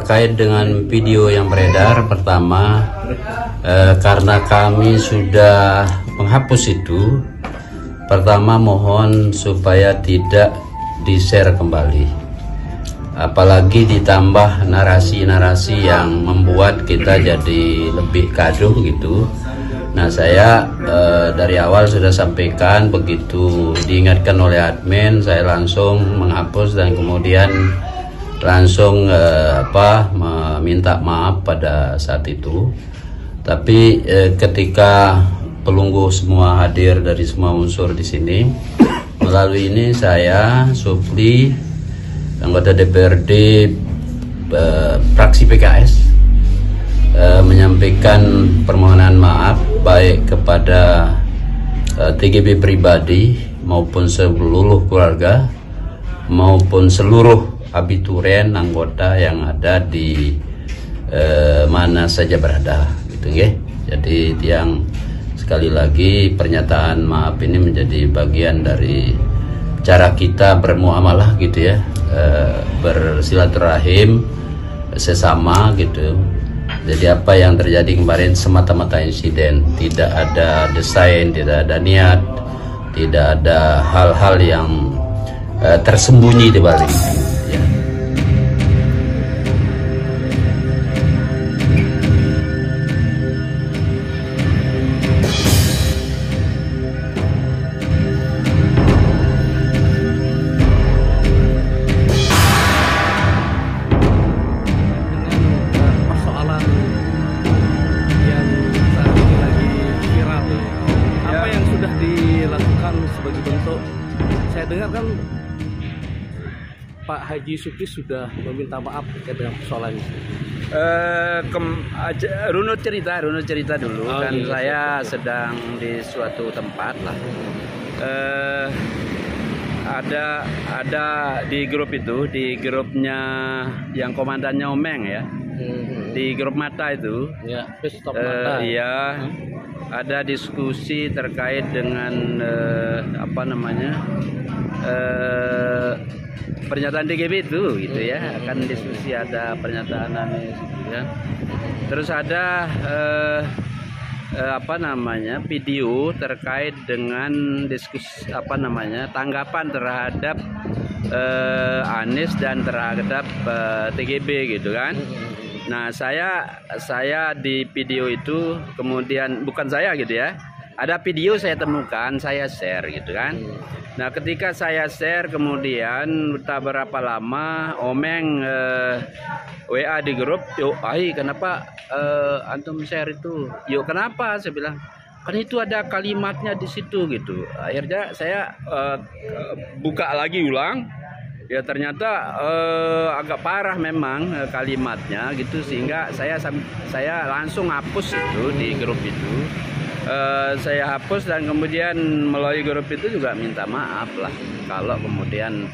terkait dengan video yang beredar, pertama karena kami sudah menghapus itu, pertama mohon supaya tidak di-share kembali, apalagi ditambah narasi-narasi yang membuat kita jadi lebih gaduh gitu. Nah, saya dari awal sudah sampaikan, begitu diingatkan oleh admin saya langsung menghapus dan kemudian langsung meminta maaf pada saat itu. Tapi ketika pelunggu semua hadir dari semua unsur di sini, melalui ini saya Supli, anggota DPRD fraksi PKS, menyampaikan permohonan maaf baik kepada TGB pribadi maupun seluruh keluarga maupun seluruh abiturien anggota yang ada di mana saja berada gitu ya. Jadi yang sekali lagi pernyataan maaf ini menjadi bagian dari cara kita bermuamalah gitu ya, bersilaturahim sesama gitu. Jadi apa yang terjadi kemarin semata-mata insiden, tidak ada desain, tidak ada niat, tidak ada hal-hal yang tersembunyi di balik ya. Persoalan yang saat ini lagi viral, apa yang sudah dilakukan sebagai bentuk? Saya dengar kan Pak Haji Supli sudah meminta maaf terkait dengan persoalan ini. Runut cerita dulu. Iya, Saya sedang di suatu tempat lah. Ada di grup itu, di grupnya yang komandannya Omeng ya, di grup Mata itu. Ya, stop Mata. Iya. Ada diskusi terkait dengan pernyataan DGB itu gitu ya, akan diskusi, ada pernyataan gitu ya. Terus ada video terkait dengan diskusi tanggapan terhadap Anies dan terhadap TGB gitu kan. Nah, saya di video itu kemudian, bukan saya gitu ya, ada video saya temukan, saya share gitu kan. Nah, ketika saya share kemudian tak berapa lama Omeng WA di grup, yuk kenapa antum share itu? Yuk kenapa? Saya bilang, kan itu ada kalimatnya di situ gitu. Akhirnya saya buka lagi ulang. Ya ternyata agak parah memang kalimatnya gitu, sehingga saya langsung hapus itu di grup itu. Saya hapus dan kemudian melalui grup itu juga minta maaf lah kalau kemudian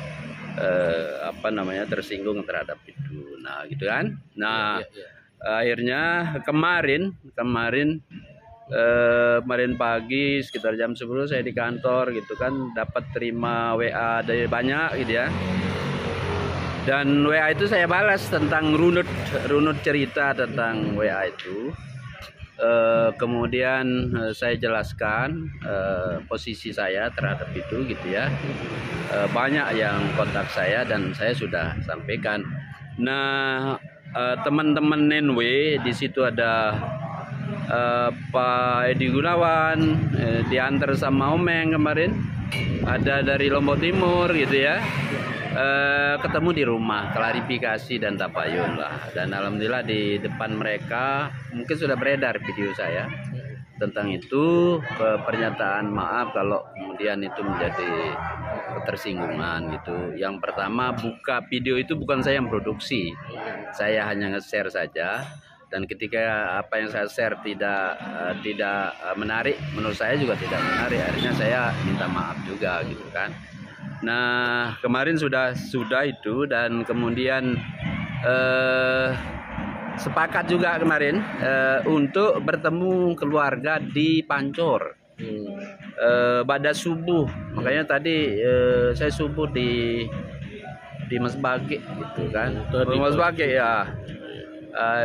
tersinggung terhadap itu. Nah gitu kan. Nah akhirnya kemarin pagi sekitar jam 10 saya di kantor gitu kan, dapat terima WA dari banyak gitu ya. Dan WA itu saya balas tentang runut cerita tentang WA itu. Kemudian saya jelaskan posisi saya terhadap itu gitu ya. Banyak yang kontak saya dan saya sudah sampaikan. Nah, teman-teman NW di situ ada Pak Edi Gunawan, diantar sama Omeng kemarin, ada dari Lombok Timur gitu ya, ketemu di rumah, klarifikasi dan tabayun lah. Dan alhamdulillah di depan mereka mungkin sudah beredar video saya tentang itu, pernyataan maaf kalau kemudian itu menjadi ketersinggungan gitu. Yang pertama, buka video itu bukan saya yang produksi, saya hanya nge-share saja. Dan ketika apa yang saya share tidak menarik, menurut saya juga tidak menarik, akhirnya saya minta maaf juga gitu kan. Nah, kemarin sudah itu, dan kemudian sepakat juga kemarin untuk bertemu keluarga di Pancor pada subuh. Makanya tadi saya subuh di Mas Bage gitu kan. Mas Bage ya.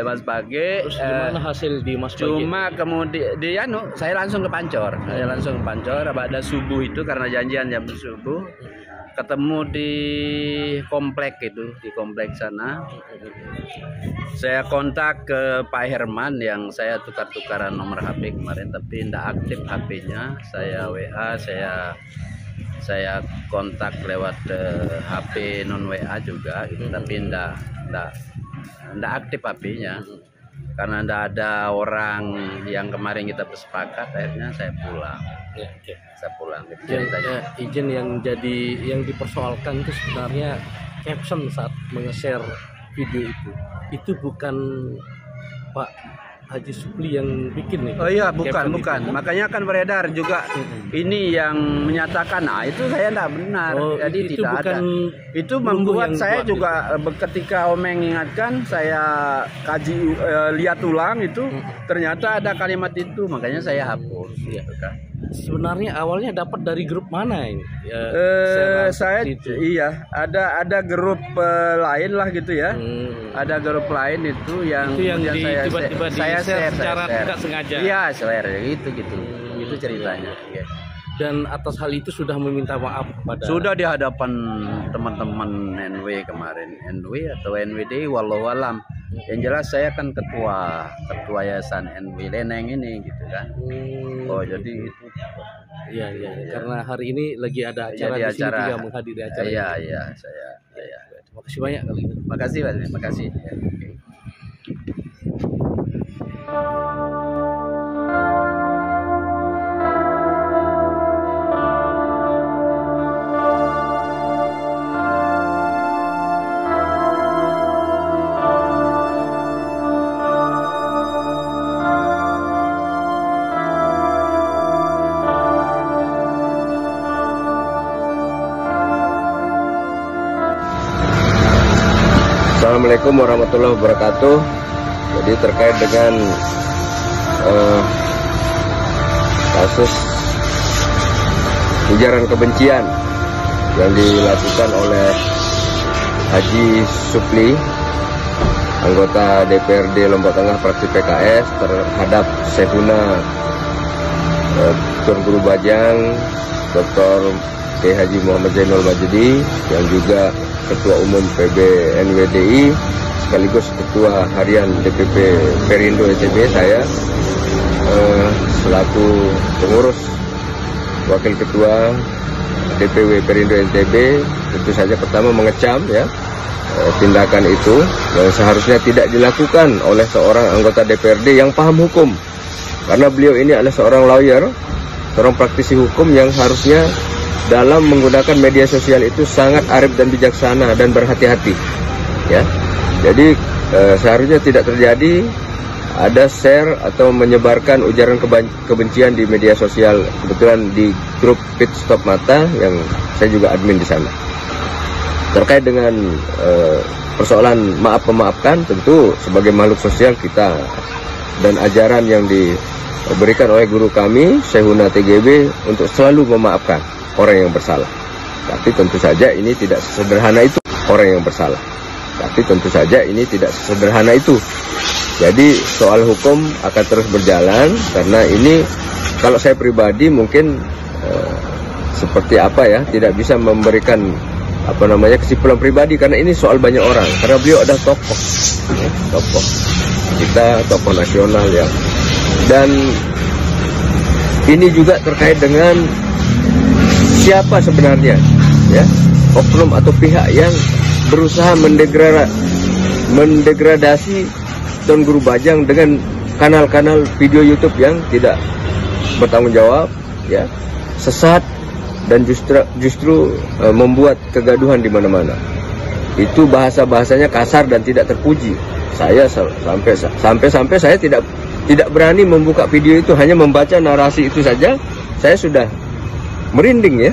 Mas Bage. Terus gimana hasil di Mas Bage? Cuma kemudian saya langsung ke Pancor. Saya langsung ke Pancor pada subuh itu karena janjian jam subuh. Ketemu di komplek itu, di komplek sana. Saya kontak ke Pak Herman yang saya tukar-tukaran nomor HP kemarin, tapi tidak aktif HP-nya. Saya WA, saya kontak lewat HP non WA juga, gitu, tapi tidak aktif HP-nya. Karena tidak ada orang yang kemarin kita bersepakat, akhirnya saya pulang. Ya, okay. Saya pulang. Izin yang dipersoalkan itu sebenarnya caption saat nge-share video itu bukan Pak Haji Supli yang bikin nih. Oh iya, bukan. Makanya kan beredar juga ini yang menyatakan, itu saya tidak benar. Jadi itu tidak bukan ada. Itu membuat saya juga ketika Om mengingatkan, saya kaji lihat ulang itu, ternyata ada kalimat itu, makanya saya hapus. Gitu kan. Sebenarnya awalnya dapat dari grup mana ini? Iya, ada grup lain lah gitu ya. Ada grup lain itu yang tiba-tiba saya share secara tidak sengaja. Iya, share gitu. Itu ceritanya. Ya. Dan atas hal itu sudah meminta maaf pada. Sudah di hadapan teman-teman NW kemarin, NW atau NWD walau alam. Yang jelas saya kan ketua yayasan NW Leneng ini gitu kan. Oh jadi itu. Iya. Karena hari ini lagi ada acara di sini juga menghadiri acara. Iya, saya. Terima kasih banyak kali ini. Makasih Mas, makasih. Ya, okay. Assalamualaikum warahmatullahi wabarakatuh. Jadi terkait dengan kasus ujaran kebencian yang dilakukan oleh Haji Supli, anggota DPRD Lombok Tengah fraksi PKS, terhadap Syekhuna Tuan Guru Bajang Dr. Kiai Haji Muhammad Zainul Majdi, yang juga Ketua Umum PB NWDI sekaligus Ketua Harian DPP Perindo NTB, saya selaku pengurus Wakil Ketua DPW Perindo NTB tentu saja pertama mengecam ya tindakan itu yang seharusnya tidak dilakukan oleh seorang anggota DPRD yang paham hukum, karena beliau ini adalah seorang lawyer, seorang praktisi hukum yang harusnya dalam menggunakan media sosial itu sangat arif dan bijaksana dan berhati-hati ya. Jadi seharusnya tidak terjadi ada share atau menyebarkan ujaran kebencian di media sosial. Kebetulan di grup Pit Stop Mata yang saya juga admin di sana. Terkait dengan persoalan maaf-memaafkan, tentu sebagai makhluk sosial kita dan ajaran yang diberikan oleh guru kami Syekhuna TGB untuk selalu memaafkan orang yang bersalah. Tapi tentu saja ini tidak sesederhana itu orang yang bersalah. Tapi tentu saja ini tidak sesederhana itu. Jadi soal hukum akan terus berjalan, karena ini kalau saya pribadi mungkin seperti apa ya, tidak bisa memberikan kesimpulan pribadi, karena ini soal banyak orang. Karena beliau ada tokoh kita, tokoh nasional ya. Dan ini juga terkait dengan siapa sebenarnya ya oknum atau pihak yang berusaha mendegradasi Tuan Guru Bajang dengan kanal-kanal video YouTube yang tidak bertanggung jawab ya, sesat, dan justru membuat kegaduhan di mana-mana. Itu bahasanya kasar dan tidak terpuji. Saya sampai saya tidak berani membuka video itu, hanya membaca narasi itu saja saya sudah merinding ya,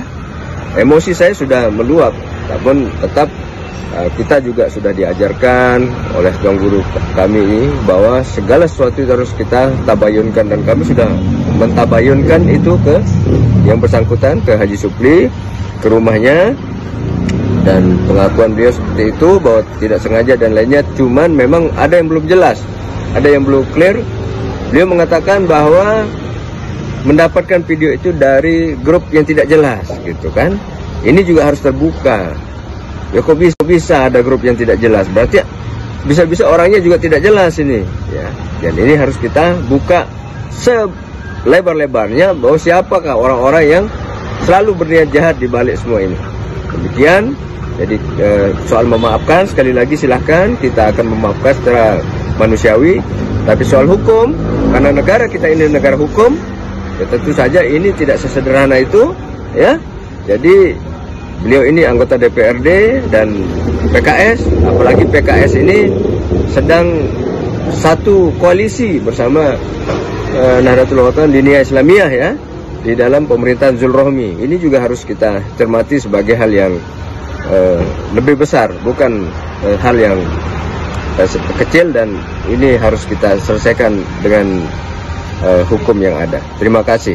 emosi saya sudah meluap. Namun tetap kita juga sudah diajarkan oleh Tuan Guru kami ini bahwa segala sesuatu harus kita tabayunkan, dan kami sudah mentabayunkan itu ke yang bersangkutan, ke Haji Supli, ke rumahnya, dan pengakuan beliau seperti itu bahwa tidak sengaja dan lainnya, cuman memang ada yang belum jelas, ada yang belum clear. Beliau mengatakan bahwa mendapatkan video itu dari grup yang tidak jelas gitu kan. Ini juga harus terbuka. Ya kok bisa ada grup yang tidak jelas, berarti bisa-bisa orangnya juga tidak jelas ini ya. Dan ini harus kita buka selebar-lebarnya bahwa siapakah orang-orang yang selalu berniat jahat di balik semua ini. Demikian. Jadi soal memaafkan, sekali lagi silahkan, kita akan memaafkan secara manusiawi. Tapi soal hukum, karena negara kita ini negara hukum, ya tentu saja ini tidak sesederhana itu ya. Jadi beliau ini anggota DPRD dan PKS, apalagi PKS ini sedang satu koalisi bersama Nahdlatul Ulama Diniyah Islamiyah ya, di dalam pemerintahan Zulrohmi. Ini juga harus kita cermati sebagai hal yang lebih besar, bukan hal yang kecil, dan ini harus kita selesaikan dengan hukum yang ada. Terima kasih.